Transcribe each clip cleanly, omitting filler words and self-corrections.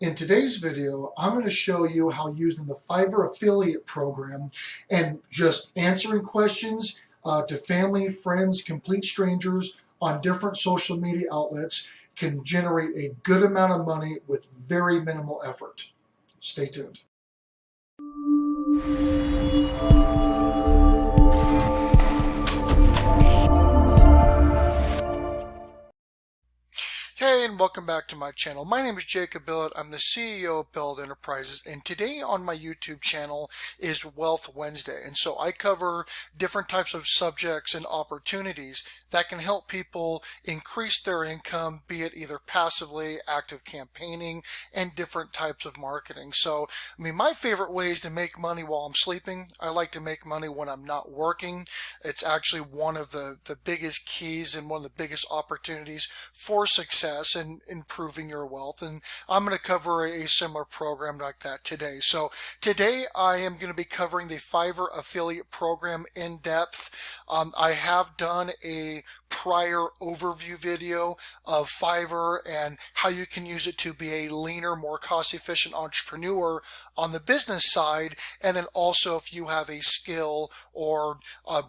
In today's video, I'm going to show you how using the Fiverr affiliate program and just answering questions to family, friends, complete strangers on different social media outlets can generate a good amount of money with very minimal effort. Stay tuned. Hey, and welcome back to my channel. My name is Jacob Billet. I'm the CEO of Billet Enterprises, and today on my YouTube channel is Wealth Wednesday. And so I cover different types of subjects and opportunities that can help people increase their income, be it either passively, active campaigning, and different types of marketing. So, my favorite way is to make money while I'm sleeping. I like to make money when I'm not working. It's actually one of the biggest keys and one of the biggest opportunities for success and improving your wealth, and I'm going to cover a similar program like that today. So today I am going to be covering the Fiverr affiliate program in depth. I have done a prior overview video of Fiverr and how you can use it to be a leaner, more cost-efficient entrepreneur on the business side, and then also if you have a skill or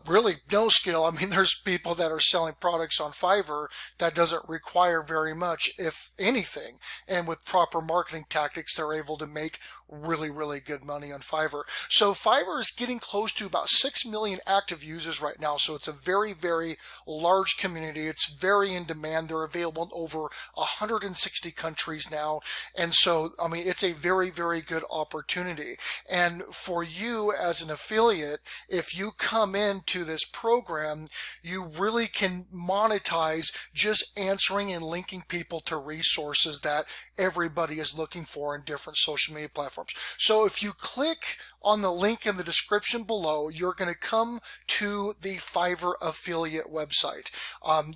really no skill. There's people that are selling products on Fiverr that doesn't require very much, if anything, and with proper marketing tactics they're able to make really good money on Fiverr. So Fiverr is getting close to about 6 million active users right now, so it's a very large community. It's very in demand. They're available in over 160 countries now, and so it's a very good opportunity. And for you as an affiliate, if you come into this program, you really can monetize just answering and linking people to resources that everybody is looking for in different social media platforms. So if you click on the link in the description below, you're going to come to the Fiverr affiliate website.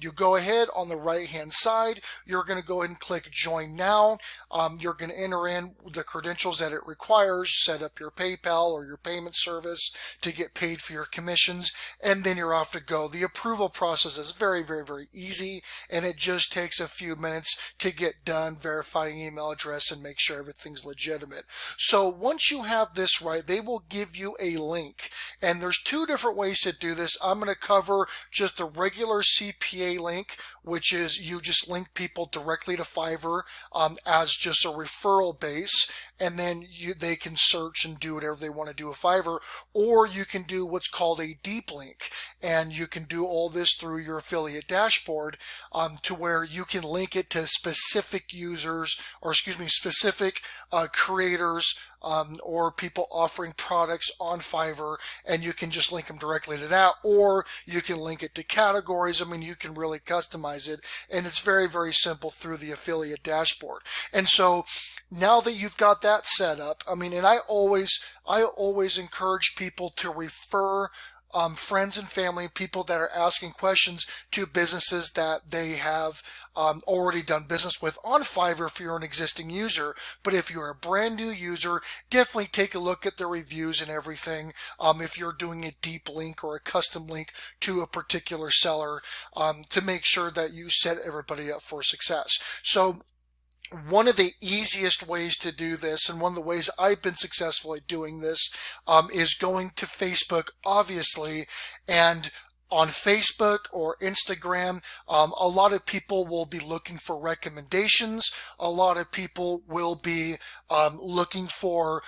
You go ahead on the right hand side, you're going to go ahead and click join now. You're going to enter in the credentials that it requires, set up your PayPal or your payment service to get paid for your commissions, and then you're off to go. The approval process is very easy, and it just takes a few minutes to get done, verifying email address and make sure everything's legitimate. So once you have this right, they will give you a link, and there's two different ways to do this. I'm going to cover just the regular CPA link, which is you just link people directly to Fiverr as just a referral base, and then they can search and do whatever they want to do with Fiverr. Or you can do what's called a deep link, and you can do all this through your affiliate dashboard to where you can link it to specific users, or specific creators or people offering products on Fiverr, and you can just link them directly to that, or you can link it to categories. You can really customize it, and it's very simple through the affiliate dashboard. And so now that you've got that set up, and I always encourage people to refer friends and family, people that are asking questions, to businesses that they have already done business with on Fiverr if you're an existing user. But if you're a brand new user, definitely take a look at the reviews and everything if you're doing a deep link or a custom link to a particular seller to make sure that you set everybody up for success. So one of the easiest ways to do this, and one of the ways I've been successful at doing this, is going to Facebook, obviously. And on Facebook or Instagram, a lot of people will be looking for recommendations. A lot of people will be looking for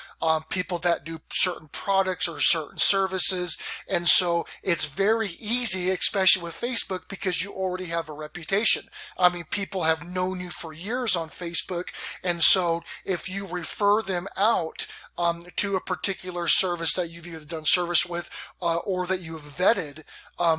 people that do certain products or certain services. And so it's very easy, especially with Facebook, because you already have a reputation. People have known you for years on Facebook. And so if you refer them out to a particular service that you've either done service with or that you have vetted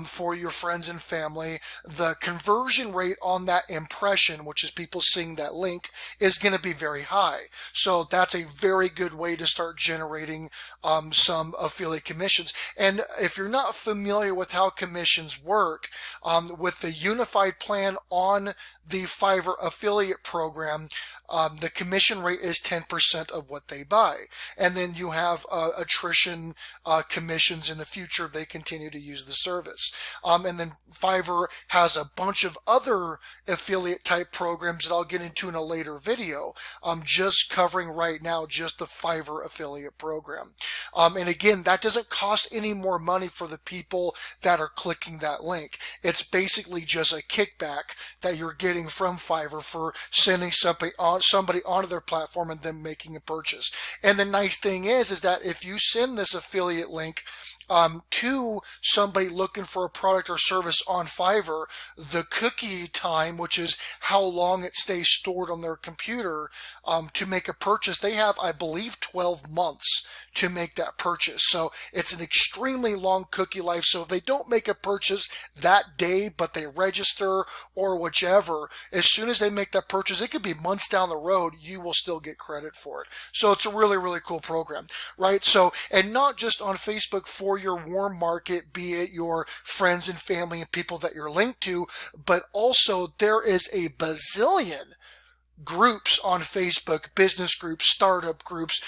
for your friends and family, the conversion rate on that impression, which is people seeing that link, is going to be very high. So that's a very good way to start generating some affiliate commissions. And if you're not familiar with how commissions work, with the unified plan on the Fiverr affiliate program, The commission rate is 10% of what they buy. And then you have attrition commissions in the future if they continue to use the service. And then Fiverr has a bunch of other affiliate type programs that I'll get into in a later video. I'm just covering right now just the Fiverr affiliate program. And again, that doesn't cost any more money for the people that are clicking that link. It's basically just a kickback that you're getting from Fiverr for sending somebody onto their platform and then making a purchase. And the nice thing is that if you send this affiliate link to somebody looking for a product or service on Fiverr, the cookie time, which is how long it stays stored on their computer to make a purchase, they have, I believe, 12 months to make that purchase. So it's an extremely long cookie life. So if they don't make a purchase that day, but they register or whichever, as soon as they make that purchase, it could be months down the road, you will still get credit for it. So it's a really, really cool program, right? So, and not just on Facebook for your warm market, be it your friends and family and people that you're linked to, but also there is a bazillion groups on Facebook, business groups, startup groups,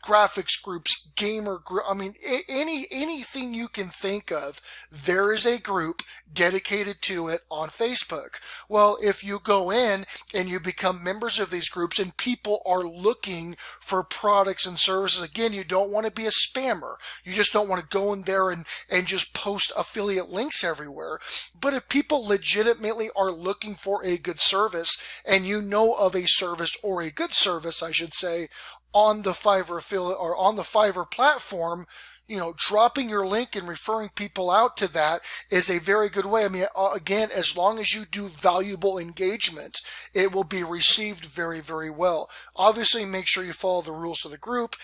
graphics groups, gamer group. I mean, anything you can think of, there is a group dedicated to it on Facebook. Well, if you go in and you become members of these groups and people are looking for products and services, again, you don't want to be a spammer. You just don't want to go in there and just post affiliate links everywhere. But if people legitimately are looking for a good service and you know of a service, or a good service, I should say, on the Fiverr affiliate or on the Fiverr platform, you know, dropping your link and referring people out to that is a very good way. I mean, again, as long as you do valuable engagement, it will be received very, very well. Obviously, make sure you follow the rules of the group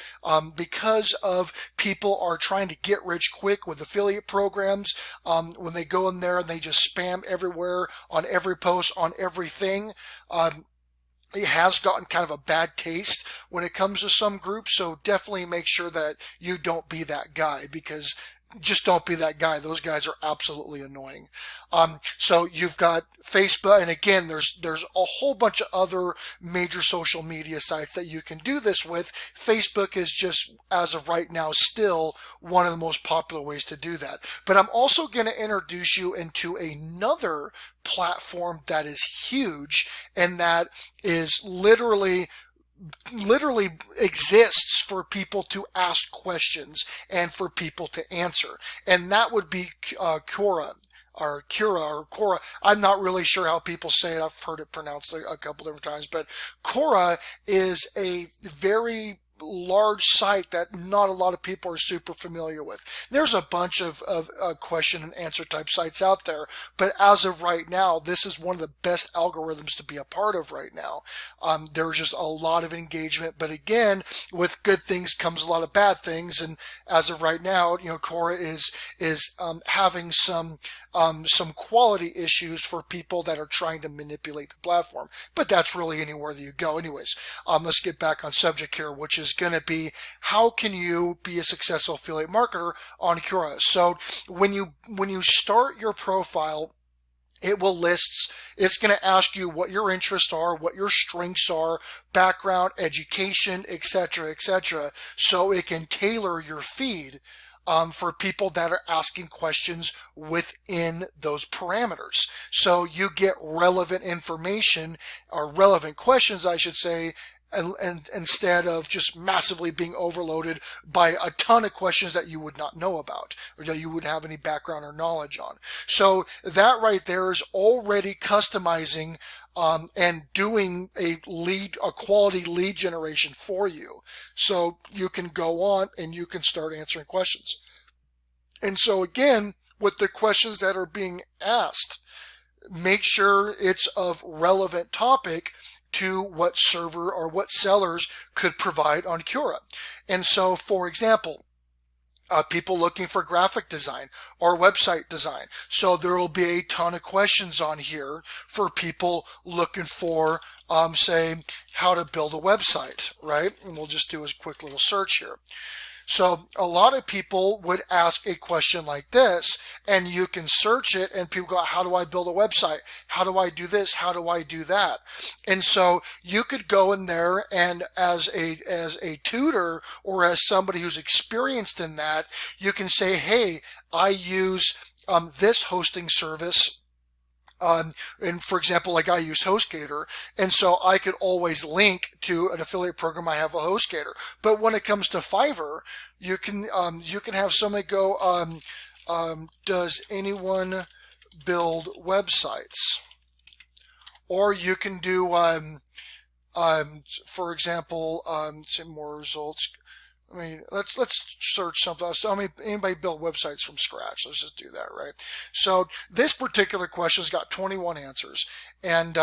because of people are trying to get rich quick with affiliate programs. When they go in there and they just spam everywhere on every post, on everything, it has gotten kind of a bad taste when it comes to some groups, so definitely make sure that you don't be that guy, because just don't be that guy. Those guys are absolutely annoying. So you've got Facebook, and again, there's a whole bunch of other major social media sites that you can do this with. Facebook is just, as of right now, still one of the most popular ways to do that. But I'm also going to introduce you into another platform that is huge, and that is literally exists for people to ask questions and for people to answer. And that would be Quora. Or Quora. I'm not really sure how people say it. I've heard it pronounced a couple different times, but Quora is a very large site that not a lot of people are super familiar with. There's a bunch of question and answer type sites out there, but as of right now, this is one of the best algorithms to be a part of right now. There's just a lot of engagement, but again, with good things comes a lot of bad things, and as of right now, you know, Quora is having some quality issues for people that are trying to manipulate the platform, but that's really anywhere that you go. Anyways, let's get back on subject here, which is going to be how can you be a successful affiliate marketer on Quora. So when you start your profile, it will it's going to ask you what your interests are, what your strengths are, background, education, etc., etc., so it can tailor your feed for people that are asking questions within those parameters. So you get relevant information, or relevant questions, I should say, and instead of just massively being overloaded by a ton of questions that you would not know about, or that you wouldn't have any background or knowledge on. So that right there is already customizing and doing a quality lead generation for you. So you can go on and you can start answering questions. And so again, with the questions that are being asked, make sure it's of relevant topic to what server or what sellers could provide on Quora. And so, for example, people looking for graphic design or website design. So there will be a ton of questions on here for people looking for, say, how to build a website, right? And we'll just do a quick little search here. So a lot of people would ask a question like this, and you can search it, and people go, how do I build a website? How do I do this? How do I do that? And so you could go in there, and as a tutor or as somebody who's experienced in that, you can say, hey, I use this hosting service. And for example, like I use HostGator, and so I could always link to an affiliate program I have a HostGator. But when it comes to Fiverr, you can have somebody go, does anyone build websites? Or you can do, for example, say more results. I mean, let's search something else. I mean, anybody build websites from scratch? Let's just do that, right? So this particular question's got 21 answers. And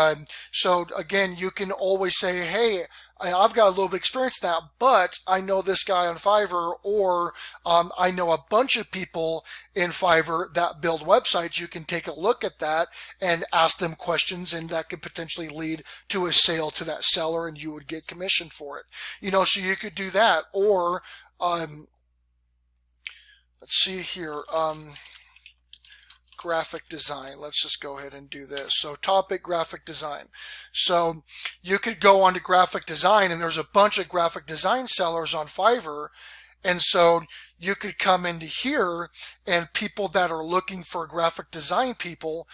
so again, you can always say, hey, I've got a little bit of experience in that, but I know this guy on Fiverr, or I know a bunch of people in Fiverr that build websites. You can take a look at that and ask them questions, and that could potentially lead to a sale to that seller, and you would get commission for it. You know, so you could do that. Or let's see here. Graphic design. Let's just go ahead and do this. So topic, graphic design. So you could go on to graphic design, and there's a bunch of graphic design sellers on Fiverr. And so you could come into here, and people that are looking for graphic design people,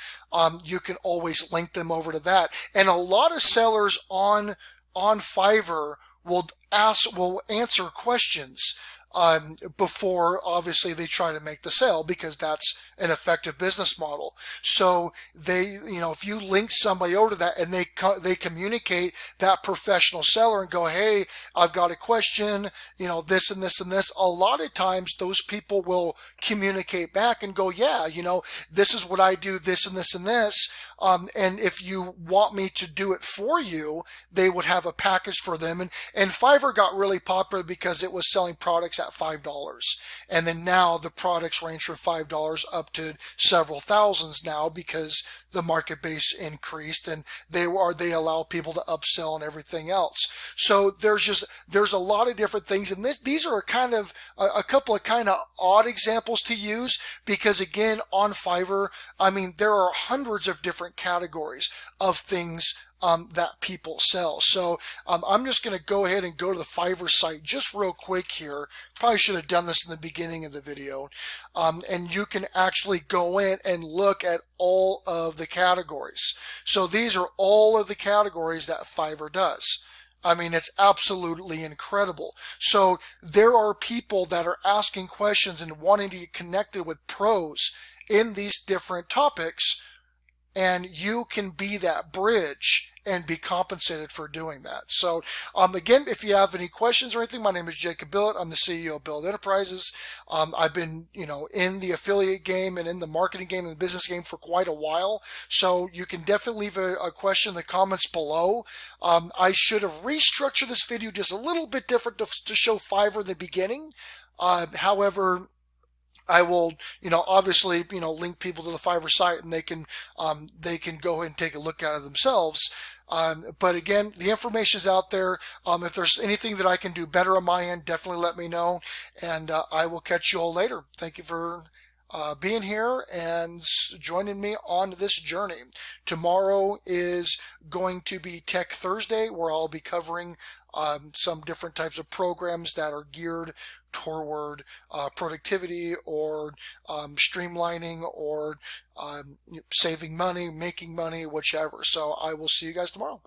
you can always link them over to that. And a lot of sellers on Fiverr will answer questions before obviously they try to make the sale, because that's an effective business model. So they, if you link somebody over to that, and they communicate that professional seller and go, hey, I've got a question, this and this and this. A lot of times those people will communicate back and go, yeah, this is what I do, this and this and this. And if you want me to do it for you, they would have a package for them. And Fiverr got really popular because it was selling products at $5. And then now the products range from $5 up to several thousands now, because the market base increased, and they allow people to upsell and everything else. So there's a lot of different things. And these are kind of a couple of kind of odd examples to use, because again, on Fiverr, I mean, there are hundreds of different categories of things that people sell. So I'm just going to go ahead and go to the Fiverr site just real quick here. Probably should have done this in the beginning of the video. And you can actually go in and look at all of the categories. So these are all of the categories that Fiverr does. I mean, it's absolutely incredible. So there are people that are asking questions and wanting to get connected with pros in these different topics, and you can be that bridge and be compensated for doing that. So again, if you have any questions or anything, my name is Jacob Billet. I'm the CEO of Billet Enterprises. I've been, in the affiliate game and in the marketing game and the business game for quite a while. So you can definitely leave a question in the comments below. I should have restructured this video just a little bit different to show Fiverr in the beginning. However, I will, obviously, link people to the Fiverr site, and they can go ahead and take a look at it themselves. But again, the information is out there. If there's anything that I can do better on my end, definitely let me know, and I will catch you all later. Thank you for being here and joining me on this journey. Tomorrow is going to be Tech Thursday, where I'll be covering some different types of programs that are geared toward productivity or streamlining or saving money, making money, whichever. So I will see you guys tomorrow.